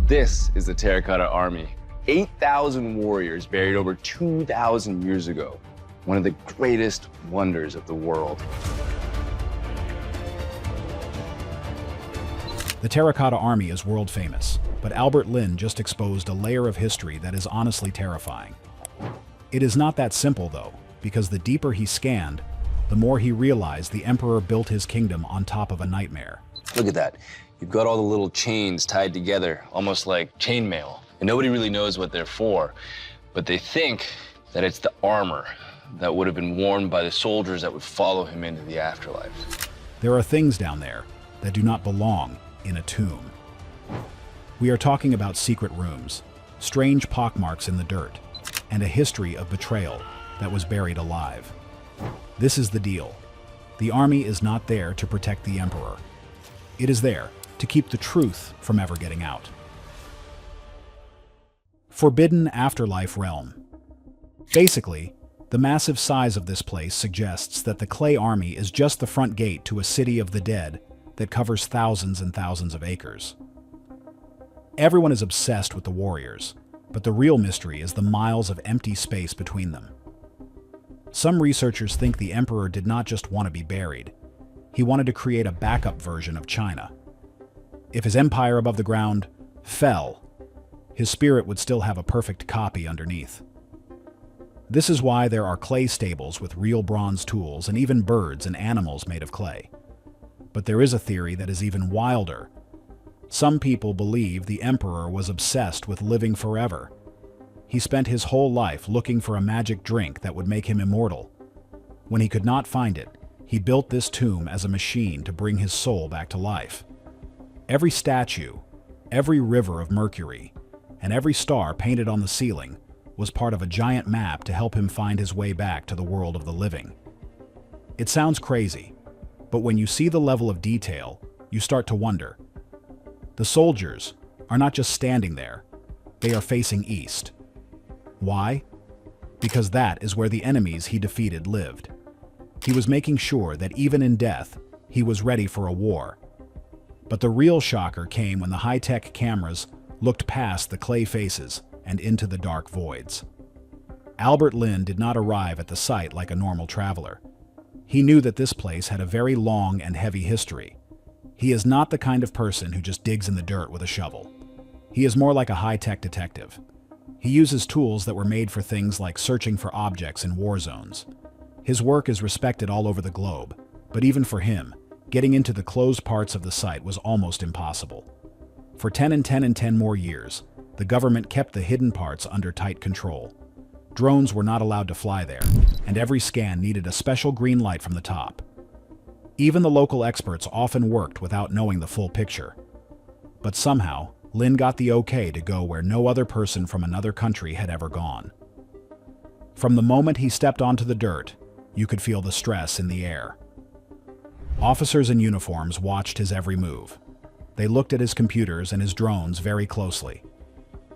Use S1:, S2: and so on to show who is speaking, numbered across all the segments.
S1: This is the Terracotta Army. 8,000 warriors buried over 2,000 years ago. One of the greatest wonders of the world.
S2: The Terracotta Army is world famous, but Albert Lin just exposed a layer of history that is honestly terrifying. It is not that simple though, because the deeper he scanned, the more he realized the Emperor built his kingdom on top of a nightmare.
S1: Look at that. You've got all the little chains tied together, almost like chainmail. And nobody really knows what they're for, but they think that it's the armor that would have been worn by the soldiers that would follow him into the afterlife.
S2: There are things down there that do not belong in a tomb. We are talking about secret rooms, strange pockmarks in the dirt, and a history of betrayal that was buried alive. This is the deal. The army is not there to protect the Emperor. It is there to keep the truth from ever getting out. Forbidden Afterlife Realm. Basically, the massive size of this place suggests that the Clay Army is just the front gate to a city of the dead that covers thousands and thousands of acres. Everyone is obsessed with the warriors, but the real mystery is the miles of empty space between them. Some researchers think the Emperor did not just want to be buried. He wanted to create a backup version of China. If his empire above the ground fell, his spirit would still have a perfect copy underneath. This is why there are clay stables with real bronze tools and even birds and animals made of clay. But there is a theory that is even wilder. Some people believe the Emperor was obsessed with living forever. He spent his whole life looking for a magic drink that would make him immortal. When he could not find it, he built this tomb as a machine to bring his soul back to life. Every statue, every river of mercury, and every star painted on the ceiling was part of a giant map to help him find his way back to the world of the living. It sounds crazy, but when you see the level of detail, you start to wonder. The soldiers are not just standing there, they are facing east. Why? Because that is where the enemies he defeated lived. He was making sure that even in death, he was ready for a war. But the real shocker came when the high-tech cameras looked past the clay faces and into the dark voids. Albert Lin did not arrive at the site like a normal traveler. He knew that this place had a very long and heavy history. He is not the kind of person who just digs in the dirt with a shovel. He is more like a high-tech detective. He uses tools that were made for things like searching for objects in war zones. His work is respected all over the globe, but even for him, getting into the closed parts of the site was almost impossible. For 10 and 10 and 10 more years, the government kept the hidden parts under tight control. Drones were not allowed to fly there, and every scan needed a special green light from the top. Even the local experts often worked without knowing the full picture. But somehow, Lin got the okay to go where no other person from another country had ever gone. From the moment he stepped onto the dirt, you could feel the stress in the air. Officers in uniforms watched his every move. They looked at his computers and his drones very closely.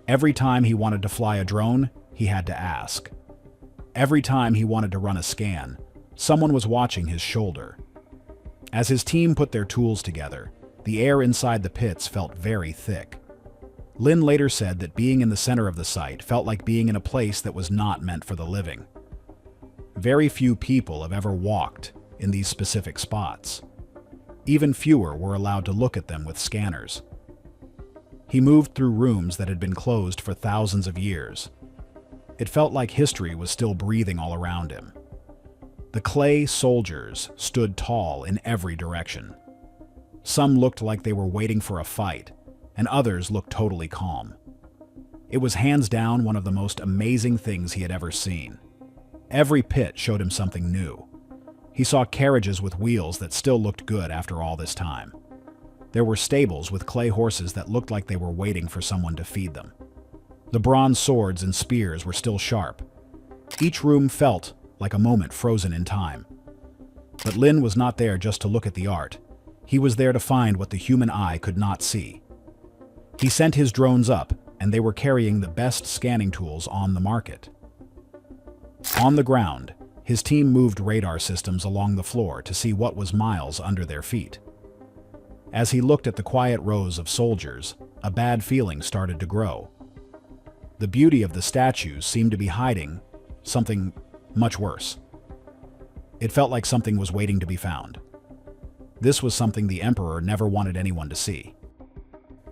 S2: Every time he wanted to fly a drone, he had to ask. Every time he wanted to run a scan, someone was watching his shoulder. As his team put their tools together, the air inside the pits felt very thick. Lin later said that being in the center of the site felt like being in a place that was not meant for the living. Very few people have ever walked in these specific spots. Even fewer were allowed to look at them with scanners. He moved through rooms that had been closed for thousands of years. It felt like history was still breathing all around him. The clay soldiers stood tall in every direction. Some looked like they were waiting for a fight, and others looked totally calm. It was hands down one of the most amazing things he had ever seen. Every pit showed him something new. He saw carriages with wheels that still looked good after all this time. There were stables with clay horses that looked like they were waiting for someone to feed them. The bronze swords and spears were still sharp. Each room felt like a moment frozen in time. But Lin was not there just to look at the art. He was there to find what the human eye could not see. He sent his drones up, and they were carrying the best scanning tools on the market. On the ground, his team moved radar systems along the floor to see what was miles under their feet. As he looked at the quiet rows of soldiers, a bad feeling started to grow. The beauty of the statues seemed to be hiding something much worse. It felt like something was waiting to be found. This was something the Emperor never wanted anyone to see.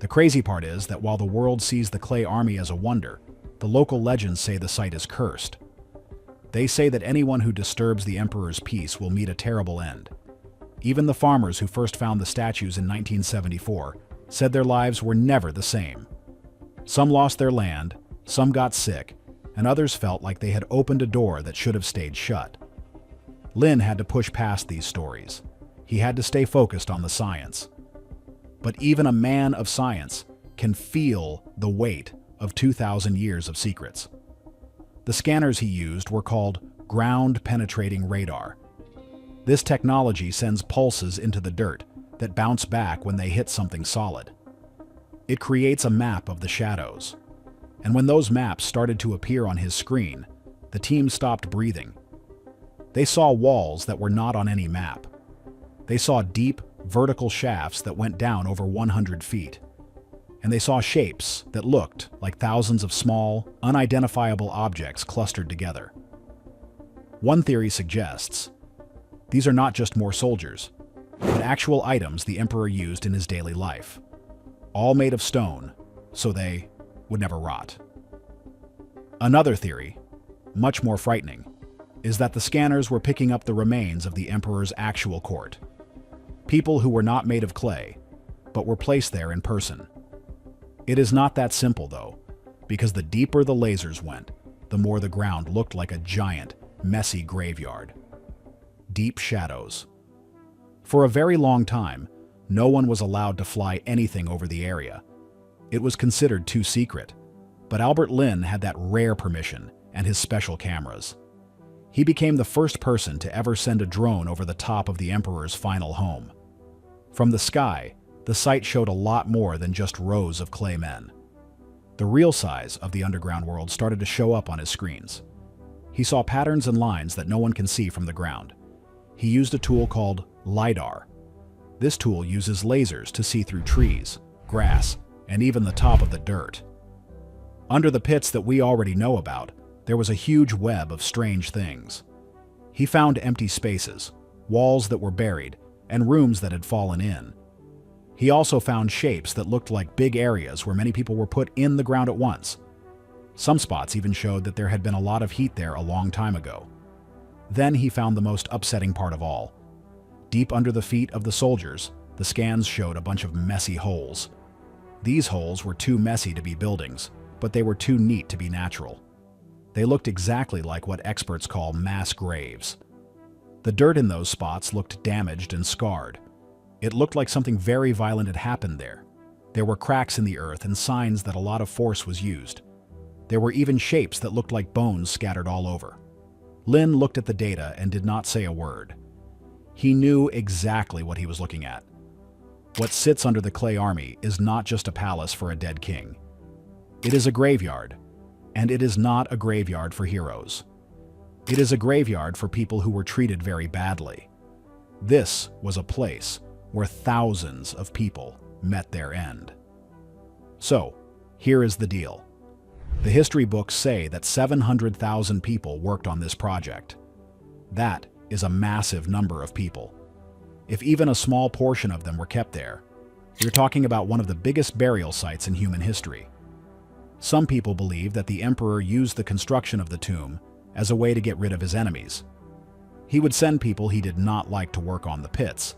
S2: The crazy part is that while the world sees the clay army as a wonder, the local legends say the site is cursed. They say that anyone who disturbs the Emperor's peace will meet a terrible end. Even the farmers who first found the statues in 1974 said their lives were never the same. Some lost their land, some got sick, and others felt like they had opened a door that should have stayed shut. Lin had to push past these stories. He had to stay focused on the science. But even a man of science can feel the weight of 2,000 years of secrets. The scanners he used were called ground-penetrating radar. This technology sends pulses into the dirt that bounce back when they hit something solid. It creates a map of the shadows. And when those maps started to appear on his screen, the team stopped breathing. They saw walls that were not on any map. They saw deep, vertical shafts that went down over 100 feet. And they saw shapes that looked like thousands of small, unidentifiable objects clustered together. One theory suggests these are not just more soldiers, but actual items the Emperor used in his daily life, all made of stone, so they would never rot. Another theory, much more frightening, is that the scanners were picking up the remains of the Emperor's actual court. People who were not made of clay, but were placed there in person. It is not that simple, though, because the deeper the lasers went, the more the ground looked like a giant, messy graveyard. Deep shadows. For a very long time, no one was allowed to fly anything over the area. It was considered too secret, but Albert Lin had that rare permission and his special cameras. He became the first person to ever send a drone over the top of the Emperor's final home. From the sky, the site showed a lot more than just rows of clay men. The real size of the underground world started to show up on his screens. He saw patterns and lines that no one can see from the ground. He used a tool called LiDAR. This tool uses lasers to see through trees, grass, and even the top of the dirt. Under the pits that we already know about, there was a huge web of strange things. He found empty spaces, walls that were buried, and rooms that had fallen in. He also found shapes that looked like big areas where many people were put in the ground at once. Some spots even showed that there had been a lot of heat there a long time ago. Then he found the most upsetting part of all. Deep under the feet of the soldiers, the scans showed a bunch of messy holes. These holes were too messy to be buildings, but they were too neat to be natural. They looked exactly like what experts call mass graves. The dirt in those spots looked damaged and scarred. It looked like something very violent had happened there. There were cracks in the earth and signs that a lot of force was used. There were even shapes that looked like bones scattered all over. Lin looked at the data and did not say a word. He knew exactly what he was looking at. What sits under the clay army is not just a palace for a dead king. It is a graveyard, and it is not a graveyard for heroes. It is a graveyard for people who were treated very badly. This was a place where thousands of people met their end. So, here is the deal. The history books say that 700,000 people worked on this project. That is a massive number of people. If even a small portion of them were kept there, you're talking about one of the biggest burial sites in human history. Some people believe that the Emperor used the construction of the tomb as a way to get rid of his enemies. He would send people he did not like to work on the pits,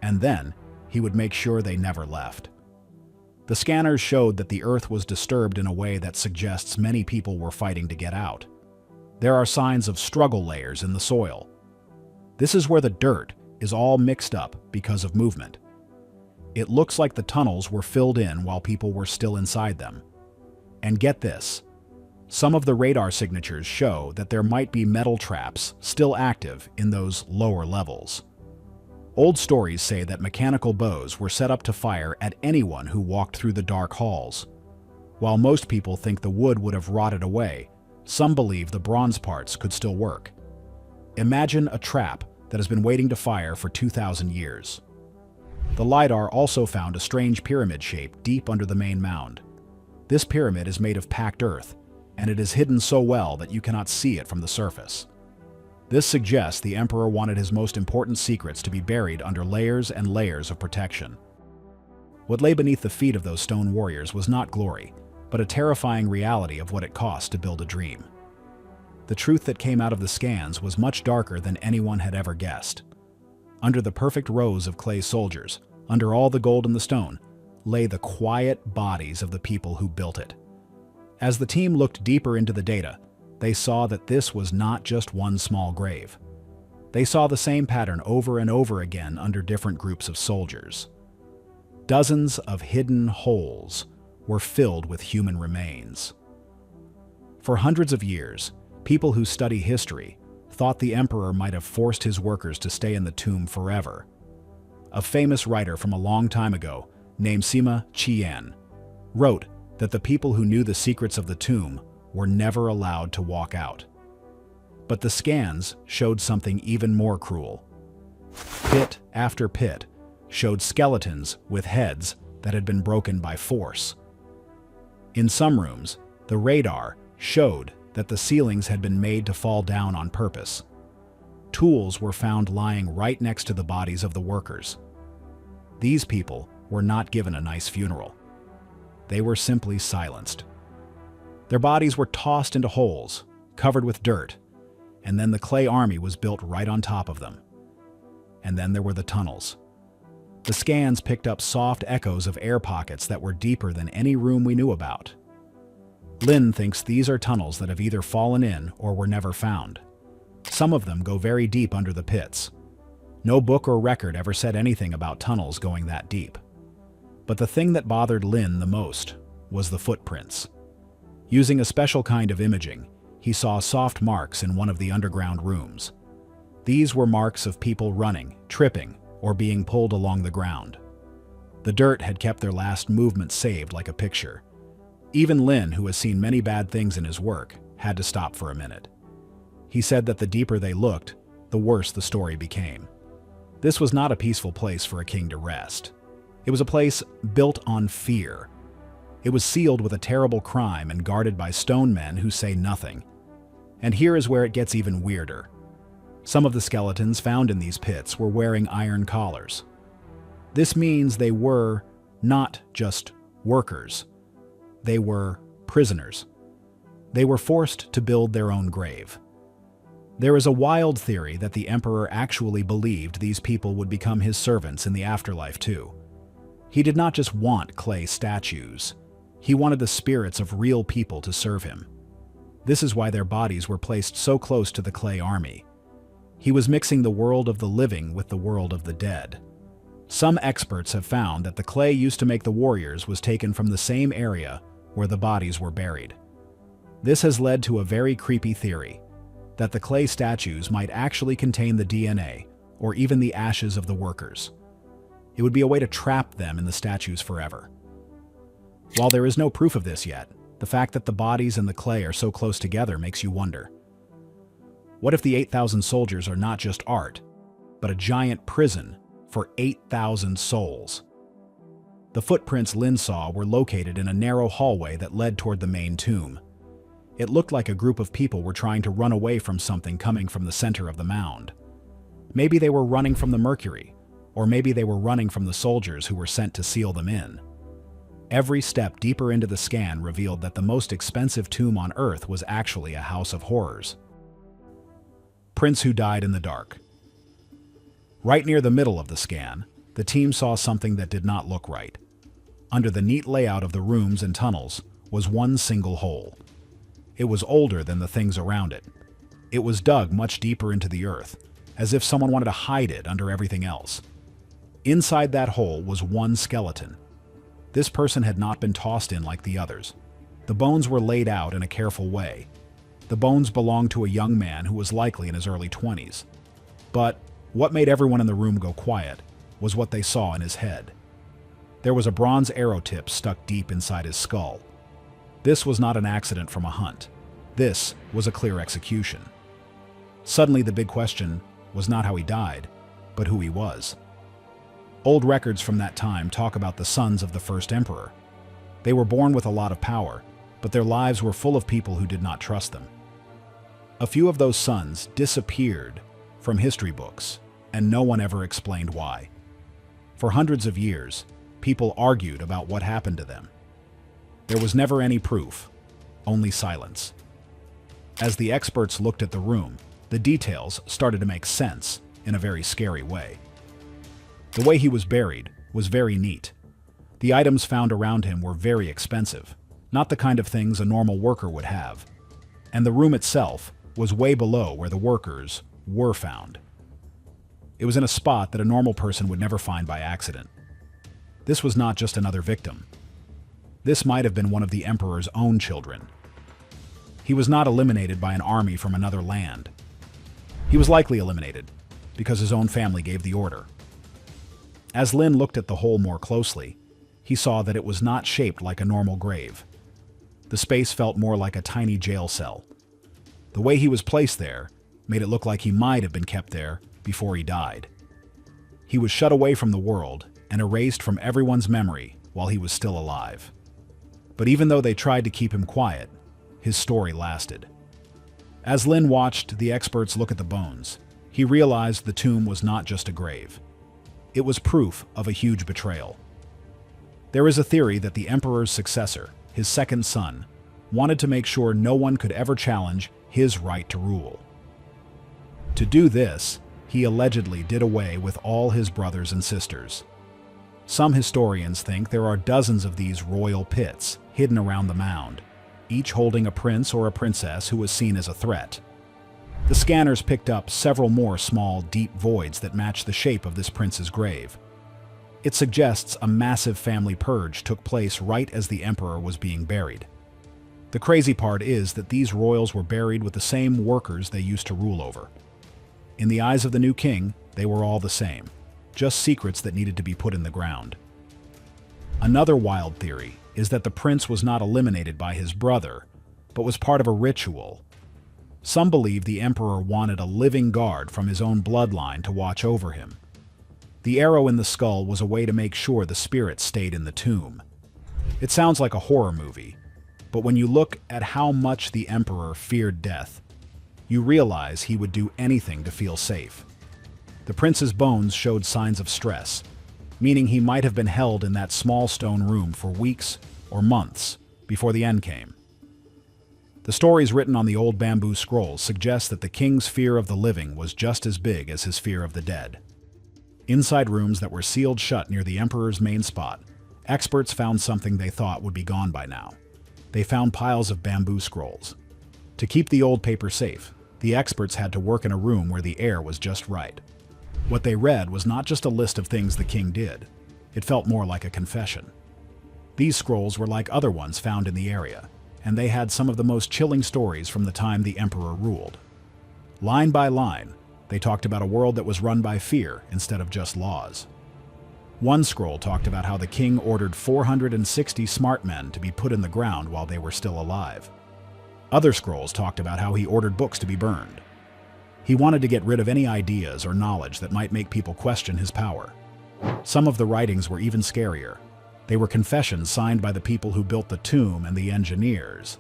S2: and then he would make sure they never left. The scanners showed that the earth was disturbed in a way that suggests many people were fighting to get out. There are signs of struggle layers in the soil. This is where the dirt is all mixed up because of movement. It looks like the tunnels were filled in while people were still inside them. And get this, some of the radar signatures show that there might be metal traps still active in those lower levels. Old stories say that mechanical bows were set up to fire at anyone who walked through the dark halls. While most people think the wood would have rotted away, some believe the bronze parts could still work. Imagine a trap that has been waiting to fire for 2,000 years. The LiDAR also found a strange pyramid shape deep under the main mound. This pyramid is made of packed earth, and it is hidden so well that you cannot see it from the surface. This suggests the Emperor wanted his most important secrets to be buried under layers and layers of protection. What lay beneath the feet of those stone warriors was not glory, but a terrifying reality of what it cost to build a dream. The truth that came out of the scans was much darker than anyone had ever guessed. Under the perfect rows of clay soldiers, under all the gold in the stone, lay the quiet bodies of the people who built it. As the team looked deeper into the data, they saw that this was not just one small grave. They saw the same pattern over and over again under different groups of soldiers. Dozens of hidden holes were filled with human remains. For hundreds of years, people who study history thought the emperor might have forced his workers to stay in the tomb forever. A famous writer from a long time ago, named Sima Qian, wrote that the people who knew the secrets of the tomb were never allowed to walk out. But the scans showed something even more cruel. Pit after pit showed skeletons with heads that had been broken by force. In some rooms, the radar showed that the ceilings had been made to fall down on purpose. Tools were found lying right next to the bodies of the workers. These people were not given a nice funeral. They were simply silenced. Their bodies were tossed into holes, covered with dirt, and then the clay army was built right on top of them. And then there were the tunnels. The scans picked up soft echoes of air pockets that were deeper than any room we knew about. Lin thinks these are tunnels that have either fallen in or were never found. Some of them go very deep under the pits. No book or record ever said anything about tunnels going that deep. But the thing that bothered Lin the most was the footprints. Using a special kind of imaging, he saw soft marks in one of the underground rooms. These were marks of people running, tripping, or being pulled along the ground. The dirt had kept their last movement saved like a picture. Even Lin, who has seen many bad things in his work, had to stop for a minute. He said that the deeper they looked, the worse the story became. This was not a peaceful place for a king to rest. It was a place built on fear. It was sealed with a terrible crime and guarded by stone men who say nothing. And here is where it gets even weirder. Some of the skeletons found in these pits were wearing iron collars. This means they were not just workers. They were prisoners. They were forced to build their own grave. There is a wild theory that the emperor actually believed these people would become his servants in the afterlife too. He did not just want clay statues. He wanted the spirits of real people to serve him. This is why their bodies were placed so close to the clay army. He was mixing the world of the living with the world of the dead. Some experts have found that the clay used to make the warriors was taken from the same area where the bodies were buried. This has led to a very creepy theory that the clay statues might actually contain the DNA or even the ashes of the workers. It would be a way to trap them in the statues forever. While there is no proof of this yet, the fact that the bodies and the clay are so close together makes you wonder. What if the 8,000 soldiers are not just art, but a giant prison for 8,000 souls? The footprints Lin saw were located in a narrow hallway that led toward the main tomb. It looked like a group of people were trying to run away from something coming from the center of the mound. Maybe they were running from the mercury, or maybe they were running from the soldiers who were sent to seal them in. Every step deeper into the scan revealed that the most expensive tomb on Earth was actually a house of horrors. Prince who died in the dark. Right near the middle of the scan, the team saw something that did not look right. Under the neat layout of the rooms and tunnels was one single hole. It was older than the things around it. It was dug much deeper into the earth, as if someone wanted to hide it under everything else. Inside that hole was one skeleton. This person had not been tossed in like the others. The bones were laid out in a careful way. The bones belonged to a young man who was likely in his early 20s. But what made everyone in the room go quiet was what they saw in his head. There was a bronze arrow tip stuck deep inside his skull. This was not an accident from a hunt. This was a clear execution. Suddenly, the big question was not how he died, but who he was. Old records from that time talk about the sons of the first emperor. They were born with a lot of power, but their lives were full of people who did not trust them. A few of those sons disappeared from history books, and no one ever explained why. For hundreds of years, people argued about what happened to them. There was never any proof, only silence. As the experts looked at the room, the details started to make sense in a very scary way. The way he was buried was very neat. The items found around him were very expensive, not the kind of things a normal worker would have. And the room itself was way below where the workers were found. It was in a spot that a normal person would never find by accident. This was not just another victim. This might have been one of the emperor's own children. He was not eliminated by an army from another land. He was likely eliminated because his own family gave the order. As Lin looked at the hole more closely, he saw that it was not shaped like a normal grave. The space felt more like a tiny jail cell. The way he was placed there made it look like he might have been kept there before he died. He was shut away from the world and erased from everyone's memory while he was still alive. But even though they tried to keep him quiet, his story lasted. As Lin watched the experts look at the bones, he realized the tomb was not just a grave. It was proof of a huge betrayal. There is a theory that the emperor's successor, his second son, wanted to make sure no one could ever challenge his right to rule. To do this, he allegedly did away with all his brothers and sisters. Some historians think there are dozens of these royal pits hidden around the mound, each holding a prince or a princess who was seen as a threat. The scanners picked up several more small, deep voids that match the shape of this prince's grave. It suggests a massive family purge took place right as the emperor was being buried. The crazy part is that these royals were buried with the same workers they used to rule over. In the eyes of the new king, they were all the same, just secrets that needed to be put in the ground. Another wild theory is that the prince was not eliminated by his brother, but was part of a ritual. Some believe the emperor wanted a living guard from his own bloodline to watch over him. The arrow in the skull was a way to make sure the spirit stayed in the tomb. It sounds like a horror movie, but when you look at how much the emperor feared death, you realize he would do anything to feel safe. The prince's bones showed signs of stress, meaning he might have been held in that small stone room for weeks or months before the end came. The stories written on the old bamboo scrolls suggest that the king's fear of the living was just as big as his fear of the dead. Inside rooms that were sealed shut near the emperor's main spot, experts found something they thought would be gone by now. They found piles of bamboo scrolls. To keep the old paper safe, the experts had to work in a room where the air was just right. What they read was not just a list of things the king did. It felt more like a confession. These scrolls were like other ones found in the area, and they had some of the most chilling stories from the time the emperor ruled. Line by line, they talked about a world that was run by fear instead of just laws. One scroll talked about how the king ordered 460 smart men to be put in the ground while they were still alive. Other scrolls talked about how he ordered books to be burned. He wanted to get rid of any ideas or knowledge that might make people question his power. Some of the writings were even scarier. They were confessions signed by the people who built the tomb and the engineers.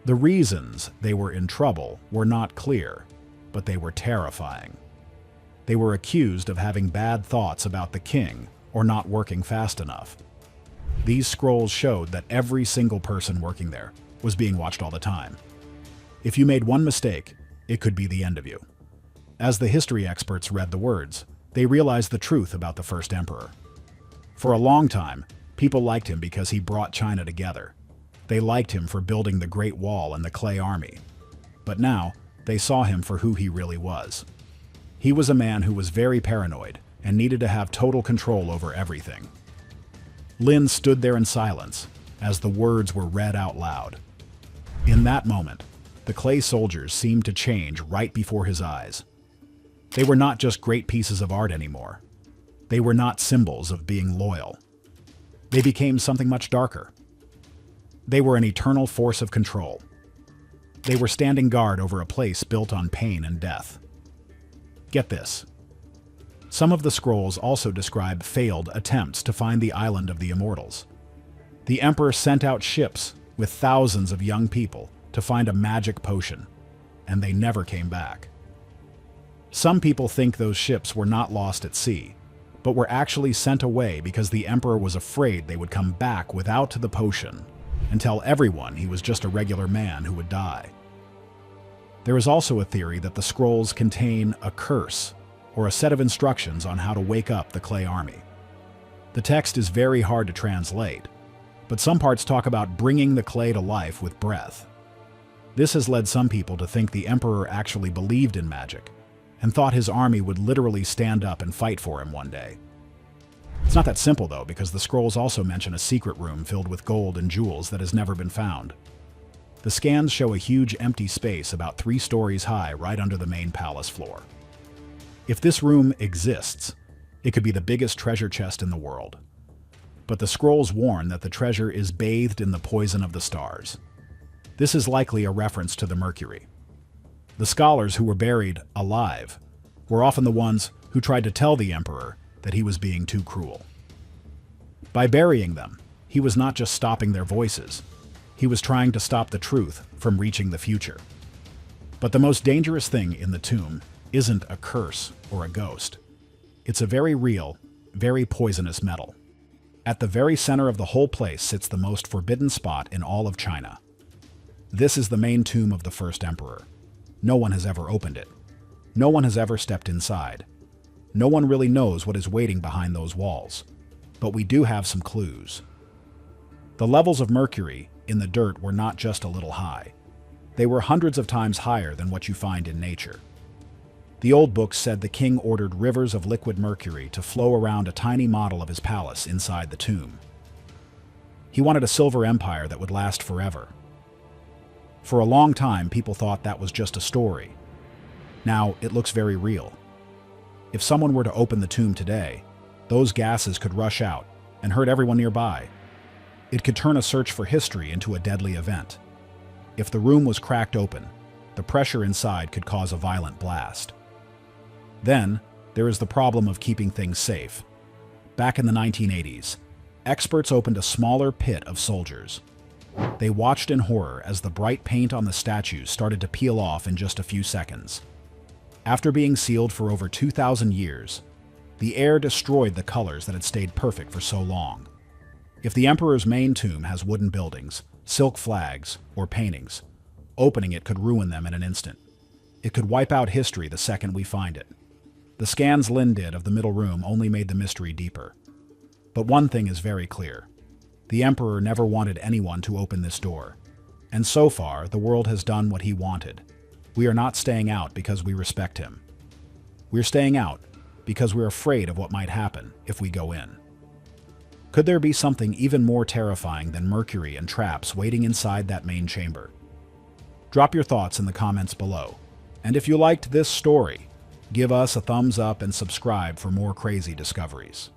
S2: The reasons they were in trouble were not clear, but they were terrifying. They were accused of having bad thoughts about the king or not working fast enough. These scrolls showed that every single person working there was being watched all the time. If you made one mistake, it could be the end of you. As the history experts read the words, they realized the truth about the first emperor. For a long time, people liked him because he brought China together. They liked him for building the Great Wall and the Clay Army. But now, they saw him for who he really was. He was a man who was very paranoid and needed to have total control over everything. Lin stood there in silence as the words were read out loud. In that moment, the clay soldiers seemed to change right before his eyes. They were not just great pieces of art anymore. They were not symbols of being loyal. They became something much darker. They were an eternal force of control. They were standing guard over a place built on pain and death. Get this. Some of the scrolls also describe failed attempts to find the island of the immortals. The emperor sent out ships with thousands of young people to find a magic potion, and they never came back. Some people think those ships were not lost at sea, but were actually sent away because the emperor was afraid they would come back without the potion and tell everyone he was just a regular man who would die. There is also a theory that the scrolls contain a curse or a set of instructions on how to wake up the clay army. The text is very hard to translate, but some parts talk about bringing the clay to life with breath. This has led some people to think the emperor actually believed in magic and thought his army would literally stand up and fight for him one day. It's not that simple, though, because the scrolls also mention a secret room filled with gold and jewels that has never been found. The scans show a huge empty space about 3 stories high right under the main palace floor. If this room exists, it could be the biggest treasure chest in the world. But the scrolls warn that the treasure is bathed in the poison of the stars. This is likely a reference to the Mercury. The scholars who were buried alive were often the ones who tried to tell the emperor that he was being too cruel. By burying them, he was not just stopping their voices, he was trying to stop the truth from reaching the future. But the most dangerous thing in the tomb isn't a curse or a ghost. It's a very real, very poisonous metal. At the very center of the whole place sits the most forbidden spot in all of China. This is the main tomb of the first emperor. No one has ever opened it. No one has ever stepped inside. No one really knows what is waiting behind those walls. But we do have some clues. The levels of mercury in the dirt were not just a little high. They were hundreds of times higher than what you find in nature. The old books said the king ordered rivers of liquid mercury to flow around a tiny model of his palace inside the tomb. He wanted a silver empire that would last forever. For a long time, people thought that was just a story. Now, it looks very real. If someone were to open the tomb today, those gases could rush out and hurt everyone nearby. It could turn a search for history into a deadly event. If the room was cracked open, the pressure inside could cause a violent blast. Then, there is the problem of keeping things safe. Back in the 1980s, experts opened a smaller pit of soldiers. They watched in horror as the bright paint on the statues started to peel off in just a few seconds. After being sealed for over 2,000 years, the air destroyed the colors that had stayed perfect for so long. If the emperor's main tomb has wooden buildings, silk flags, or paintings, opening it could ruin them in an instant. It could wipe out history the second we find it. The scans Lin did of the middle room only made the mystery deeper. But one thing is very clear. The emperor never wanted anyone to open this door. And so far, the world has done what he wanted. We are not staying out because we respect him. We're staying out because we're afraid of what might happen if we go in. Could there be something even more terrifying than mercury and traps waiting inside that main chamber? Drop your thoughts in the comments below. And if you liked this story, give us a thumbs up and subscribe for more crazy discoveries.